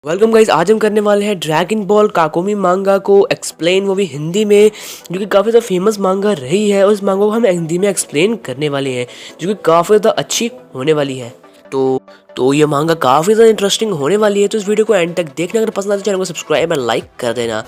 Welcome guys. आज हम करने वाले हैं ड्रैगन बॉल काकोमी मांगा को एक्सप्लेन, वो भी हिंदी में, जो कि काफ़ी ज़्यादा फेमस मांगा रही है और इस मांगा को हम हिंदी में एक्सप्लेन करने वाले हैं जो कि काफ़ी ज़्यादा अच्छी होने वाली है। तो ये मांगा काफ़ी ज़्यादा इंटरेस्टिंग होने वाली है, तो इस वीडियो को एंड तक देखना। अगर पसंद आए तो चैनल को सब्सक्राइब और लाइक कर देना।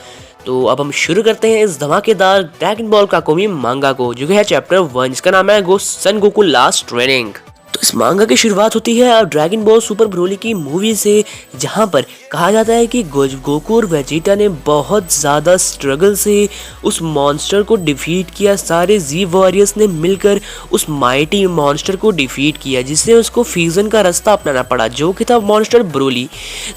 तो अब हम शुरू करते हैं इस धमाकेदार ड्रैगन बॉल काकोमी मांगा को, जो कि है चैप्टर 1, जिसका नाम है सन गोकू लास्ट ट्रेनिंग। तो इस मांगा की शुरुआत होती है ड्रैगन बॉल सुपर ब्रोली की मूवी से, जहां पर कहा जाता है कि गोकू और वेजिटा ने बहुत ज़्यादा स्ट्रगल से उस मॉन्स्टर को डिफीट किया। सारे जी वॉरियर्स ने मिलकर उस माइटी मॉन्स्टर को डिफीट किया, जिससे उसको फ्यूजन का रास्ता अपनाना पड़ा, जो कि था मॉन्स्टर ब्रोली।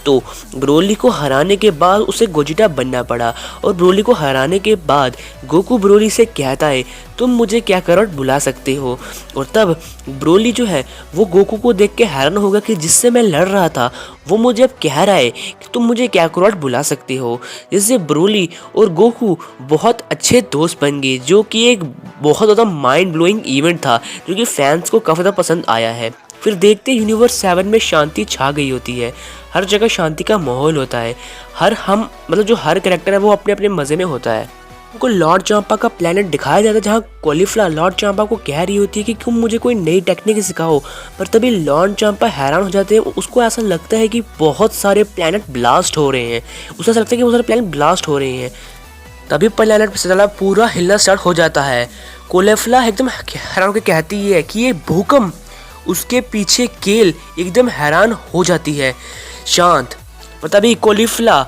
तो ब्रोली को हराने के बाद उसे गोजिटा बनना पड़ा, और ब्रोली को हराने के बाद गोकू ब्रोली से कहता है तुम मुझे क्या करोट बुला सकते हो। और तब ब्रोली जो है वो गोकू को देख के हैरान होगा कि जिससे मैं लड़ रहा था वो मुझे अब कह रहा है कि तुम मुझे क्या करोट बुला सकते हो। जिससे ब्रोली और गोकू बहुत अच्छे दोस्त बन गए, जो कि एक बहुत ज़्यादा माइंड ब्लोइंग इवेंट था, जो कि फैंस को काफ़ी ज़्यादा पसंद आया है। फिर देखते यूनिवर्स 7 में शांति छा गई होती है। हर जगह शांति का माहौल होता है। जो हर कैरेक्टर है वो अपने अपने मज़े में होता है। उनको लॉर्ड चांपा का प्लेनेट दिखाया जाता है, जहाँ कॉलीफ्लावर लॉर्ड चांपा को कह रही होती है कि तुम मुझे कोई नई टेक्निक सिखाओ। पर तभी लॉर्ड चांपा हैरान हो जाते हैं। उसको ऐसा लगता है कि बहुत सारे प्लेनेट ब्लास्ट हो रहे हैं। उसे ऐसा लगता है कि बहुत सारे प्लेनेट ब्लास्ट हो रहे हैं। तभी प्लेनेट से पूरा हिलना स्टार्ट हो जाता है। कॉलीफ्लावर एकदम हैरान होकर कहती है कि ये भूकंप। उसके पीछे केल एकदम हैरान हो जाती है, शांत। पर तभी कॉलीफ्लावर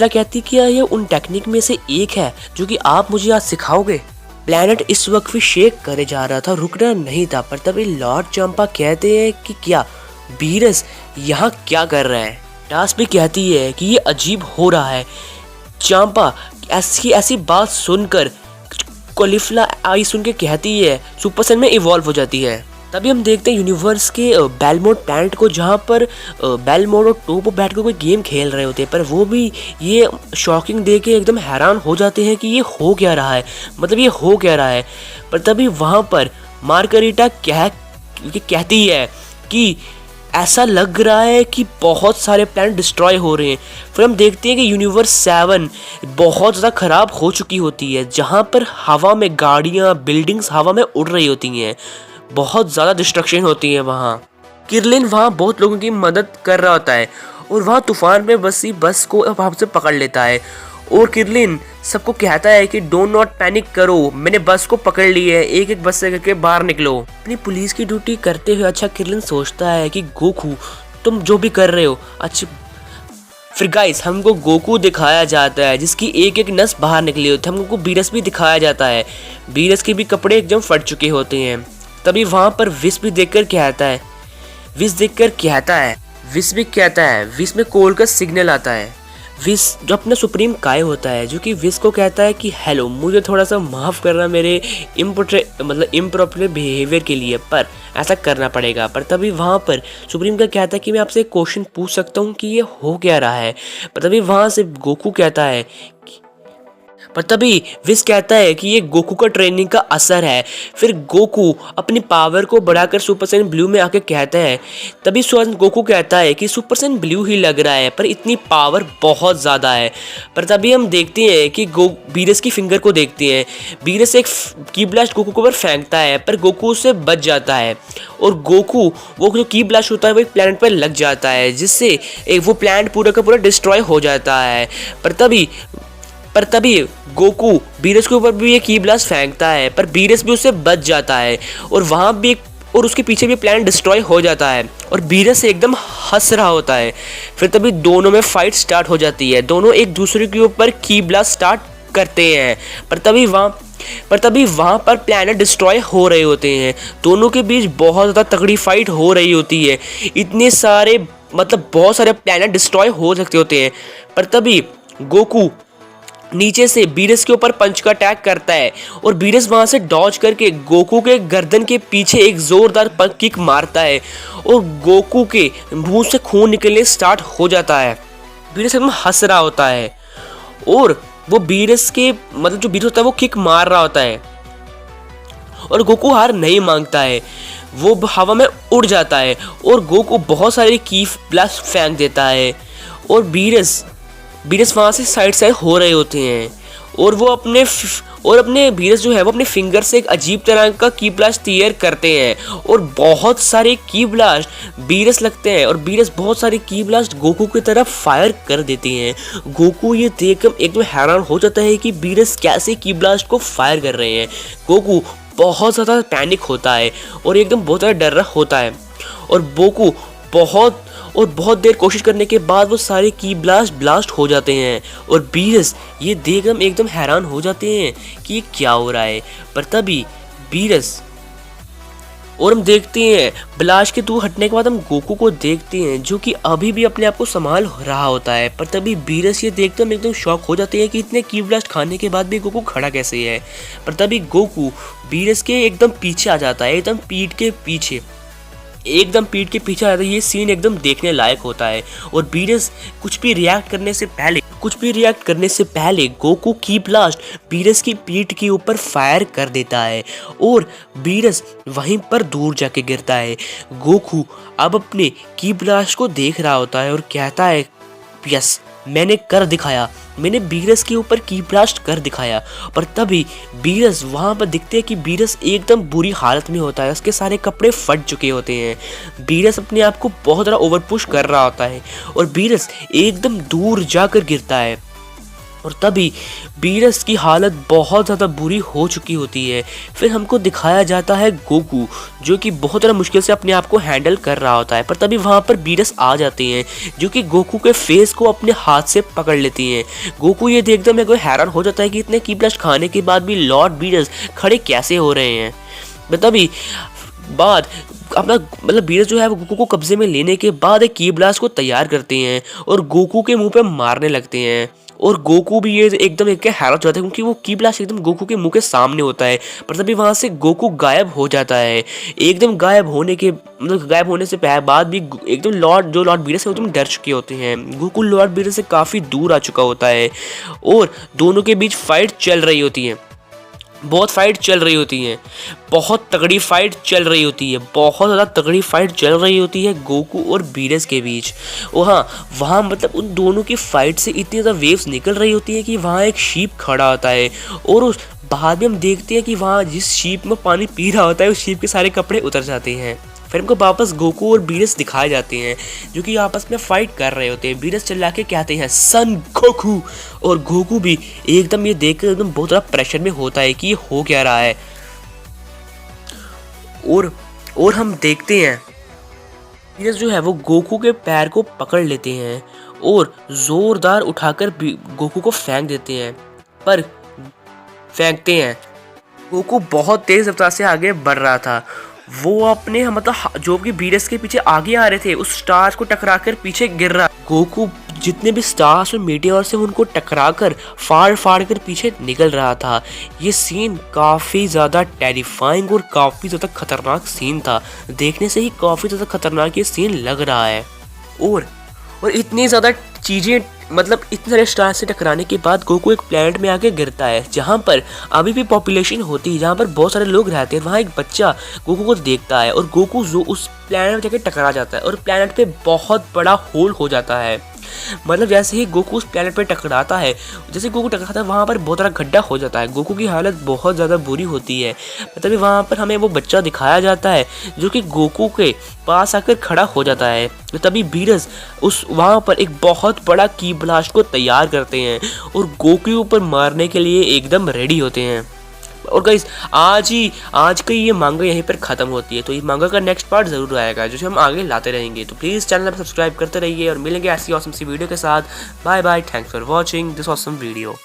कहती कि ये उन टेक्निक में से एक है जो कि आप मुझे आज सिखाओगे। प्लैनेट इस वक्त भी शेक करे जा रहा था, रुकना नहीं था। पर तभी लॉर्ड चांपा कहते हैं कि क्या बीरस यहाँ क्या कर रहा है। टास भी कहती है कि ये अजीब हो रहा है। चांपा ऐसी बात सुनकर कॉलीफ्लावर आई सुन के कहती है सुपर सैयन में इवॉल्व हो जाती है। तभी हम देखते हैं यूनिवर्स के बेलमोड प्लैनेट को, जहाँ पर बेलमोड और टोपो बैठ कर कोई गेम खेल रहे होते हैं। पर वो भी ये शॉकिंग देख के एकदम हैरान हो जाते हैं कि ये हो क्या रहा है, मतलब ये हो क्या रहा है। पर तभी वहाँ पर मार्गरीटा कहती है कि ऐसा लग रहा है कि बहुत सारे प्लैनेट डिस्ट्रॉय हो रहे हैं। फिर हम देखते हैं कि यूनिवर्स 7 बहुत ज़्यादा ख़राब हो चुकी होती है, जहाँ पर हवा में गाड़ियाँ बिल्डिंग्स हवा में उड़ रही होती हैं। बहुत ज़्यादा डिस्ट्रक्शन होती है वहाँ। किरलिन वहाँ बहुत लोगों की मदद कर रहा होता है, और वहाँ तूफान में बसी बस को वहाँ से पकड़ लेता है। और किरलिन सबको कहता है कि डोंट नॉट पैनिक करो, मैंने बस को पकड़ ली है, एक एक बस से करके बाहर निकलो। अपनी पुलिस की ड्यूटी करते हुए किरलिन सोचता है कि गोकू तुम जो भी कर रहे हो अच्छा। फिर गाइस हमको गोकू दिखाया जाता है, जिसकी एक एक नस बाहर निकली होती है। हमको बीरस भी दिखाया जाता है, बीरस के भी कपड़े एकदम फट चुके होते हैं। तभी वहाँ पर विश भी देखकर कहता है, विश में कॉल का सिग्नल आता है। विश जो अपना सुप्रीम काय होता है, जो कि विश को कहता है कि हेलो, मुझे थोड़ा सा माफ़ करना मेरे इम्प्रॉपर बिहेवियर के लिए, पर ऐसा करना पड़ेगा। पर तभी वहाँ पर सुप्रीम का कहता है कि मैं आपसे एक क्वेश्चन पूछ सकता हूँ कि ये हो क्या रहा है। पर तभी वहाँ से गोकू कहता है पर तभी विश कहता है कि ये गोकू का ट्रेनिंग का असर है। फिर गोकू अपनी पावर को बढ़ाकर सुपर सैयन ब्लू में आके कहता है। तभी गोकू कहता है कि सुपर सैयन ब्लू ही लग रहा है, पर इतनी पावर बहुत ज़्यादा है। पर तभी हम देखते हैं कि बीरस की फिंगर को देखते हैं। बीरस एक की ब्लास्ट गोकू को ऊपर फेंकता है, पर गोकू उससे बच जाता है, और गोकू वो जो की ब्लास्ट होता है वो एक प्लैनेट पर लग जाता है, जिससे वो प्लैनेट पूरा का पूरा डिस्ट्रॉय हो जाता है। पर तभी गोकू बीरस के ऊपर भी एक की ब्लास्ट फेंकता है, पर बीरस भी उससे बच जाता है, और वहाँ भी और उसके पीछे भी प्लैनेट डिस्ट्रॉय हो जाता है, और बीरस एकदम हंस रहा होता है। फिर तभी दोनों में फाइट स्टार्ट हो जाती है। दोनों एक दूसरे के ऊपर की ब्लास्ट स्टार्ट करते हैं। पर तभी वहाँ पर प्लैनेट डिस्ट्रॉय हो रहे होते हैं। दोनों के बीच बहुत ज़्यादा तगड़ी फाइट हो रही होती है। इतने सारे बहुत सारे प्लैनेट डिस्ट्रॉय हो सकते होते हैं। पर तभी गोकू नीचे से बीरस के ऊपर पंच का अटैक करता है, और बीरस वहां से डॉज करके गोकू के गर्दन के पीछे एक जोरदार किक मारता है, और गोकू के मुंह से खून निकलने स्टार्ट हो जाता है। बीरस एकदम हंस रहा होता है, और वो बीरस के जो बीरस होता है वो किक मार रहा होता है, और गोकू हार नहीं मांगता है। वो हवा में उड़ जाता है और गोकू बहुत सारे की ब्लास्ट फेंक देता है। और बीरस बीरस वहाँ से साइड साइड हो रहे होते हैं और वो अपने बीरस जो है वो अपने फिंगर से एक अजीब तरह का की ब्लास्ट तैयार करते हैं और बहुत सारे की ब्लास्ट बीरस लगते हैं और बीरस बहुत सारे की ब्लास्ट गोकू की तरफ फायर कर देते हैं। गोकू ये देखकर एकदम हैरान हो जाता है कि बीरस कैसे की ब्लास्ट को फायर कर रहे हैं। गोकू बहुत ज़्यादा पैनिक होता है और एकदम बहुत ज़्यादा डर रहा होता है और गोकू बहुत देर कोशिश करने के बाद वो सारे की ब्लास्ट हो जाते हैं और बीरस ये देख हम एकदम हैरान हो जाते हैं कि ये क्या हो रहा है। पर तभी बीरस और हम देखते हैं ब्लास्ट के दूर हटने के बाद हम गोकू को देखते हैं जो कि अभी भी अपने आप को संभाल रहा होता है। पर तभी बीरस ये देखते हम एकदम शॉक हो जाते हैं कि इतने की ब्लास्ट खाने के बाद भी गोकू खड़ा कैसे है। पर तभी गोकू बीरस के एकदम पीछे आ जाता है, एकदम पीठ के पीछे आ जाता है। ये सीन एकदम देखने लायक होता है और बीरस कुछ भी रिएक्ट करने से पहले गोकू की ब्लास्ट बीरस की पीठ के ऊपर फायर कर देता है और बीरस वहीं पर दूर जाके गिरता है। गोकू अब अपने की ब्लास्ट को देख रहा होता है और कहता है यस, मैंने कर दिखाया, मैंने बीरस के ऊपर की ब्लास्ट कर दिखाया। पर तभी बीरस वहाँ पर दिखते हैं कि बीरस एकदम बुरी हालत में होता है, उसके सारे कपड़े फट चुके होते हैं। बीरस अपने आप को बहुत ज़्यादा ओवर पुश कर रहा होता है और बीरस एकदम दूर जाकर गिरता है और तभी बीरस की हालत बहुत ज़्यादा बुरी हो चुकी होती है। फिर हमको दिखाया जाता है गोकू जो कि बहुत ज़्यादा मुश्किल से अपने आप को हैंडल कर रहा होता है। पर तभी वहाँ पर बीरस आ जाते हैं जो कि गोकू के फेस को अपने हाथ से पकड़ लेती हैं। गोकू ये देखकर मेरे को हैरान हो जाता है कि इतने की ब्लास्ट खाने के बाद भी लॉर्ड बीरस खड़े कैसे हो रहे हैं। तभी बाद अपना बीरस जो है वो गोकू को कब्जे में लेने के बाद एक की ब्लास्ट को तैयार करते हैं और गोकू के मुंह पे मारने लगते हैं और गोकू भी ये एकदम एक हैरान हो जाता है क्योंकि वो की ब्लास्ट एकदम गोकू के मुंह के सामने होता है। पर तभी वहाँ से गोकू गायब हो जाता है। एकदम गायब होने से बाद भी एकदम लॉर्ड बीरस है एकदम डर चुके होते हैं। गोकू लॉर्ड बीरस से काफ़ी दूर आ चुका होता है और दोनों के बीच फाइट चल रही होती है। बहुत तगड़ी फाइट चल रही होती है, बहुत ज़्यादा तगड़ी फाइट चल रही होती है गोकू और बीरस के बीच। और हाँ, वहाँ उन दोनों की फाइट से इतनी ज़्यादा वेव्स निकल रही होती है कि वहाँ एक शीप खड़ा होता है और उस बाद में हम देखते हैं कि वहाँ जिस शीप में पानी पी रहा होता है उस शीप के सारे कपड़े उतर जाते हैं। फिर हमको वापस गोकू और बीरस दिखाए जाते हैं जो कि आपस में फाइट कर रहे होते हैं। बीरस चिल्ला के कहते हैं सन गोकू और गोकू भी एकदम ये देखकर एकदम बहुत ज़्यादा प्रेशर में होता है कि ये हो क्या रहा है। और हम देखते हैं बीरस जो है वो गोकू के पैर को पकड़ लेते हैं और ज़ोरदार उठाकर गोकू को फेंकते हैं। गोकू बहुत तेज़ रफ्तार से आगे बढ़ रहा था। वो अपने जो कि बीरस के पीछे आगे आ रहे थे उस स्टार्स को टकराकर पीछे गिर रहा। गोकू जितने भी स्टार्स और मीटियोर्स से उनको टकराकर फाड़ कर पीछे निकल रहा था। ये सीन काफ़ी ज़्यादा टेरिफाइंग और काफ़ी ज़्यादा खतरनाक सीन था। देखने से ही काफ़ी ज़्यादा खतरनाक ये सीन लग रहा है और इतनी ज़्यादा चीज़ें इतने सारे स्टार से टकराने के बाद गोकू एक प्लैनेट में आके गिरता है जहाँ पर अभी भी पॉपुलेशन होती है, जहाँ पर बहुत सारे लोग रहते हैं। वहाँ एक बच्चा गोकू को देखता है और गोकू जो उस प्लैनेट में जाके टकरा जाता है और प्लैनेट पे बहुत बड़ा होल हो जाता है। जैसे ही गोकू उस प्लैनेट पे टकराता है, वहाँ पर बहुत बड़ा गड्ढा हो जाता है। गोकू की हालत बहुत ज़्यादा बुरी होती है। तभी वहाँ पर हमें वो बच्चा दिखाया जाता है जो कि गोकू के पास आकर खड़ा हो जाता है। तभी बीरस वहाँ पर एक बहुत बड़ा की ब्लास्ट को तैयार करते हैं और गोकू के ऊपर मारने के लिए एकदम रेडी होते हैं। और गाइस आज का ये मांगा यहीं पर ख़त्म होती है। तो ये मांगा का नेक्स्ट पार्ट ज़रूर आएगा जो हम आगे लाते रहेंगे। तो प्लीज़ चैनल पर सब्सक्राइब करते रहिए और मिलेंगे ऐसी ऑसम सी वीडियो के साथ। Bye bye, thanks for watching this awesome video.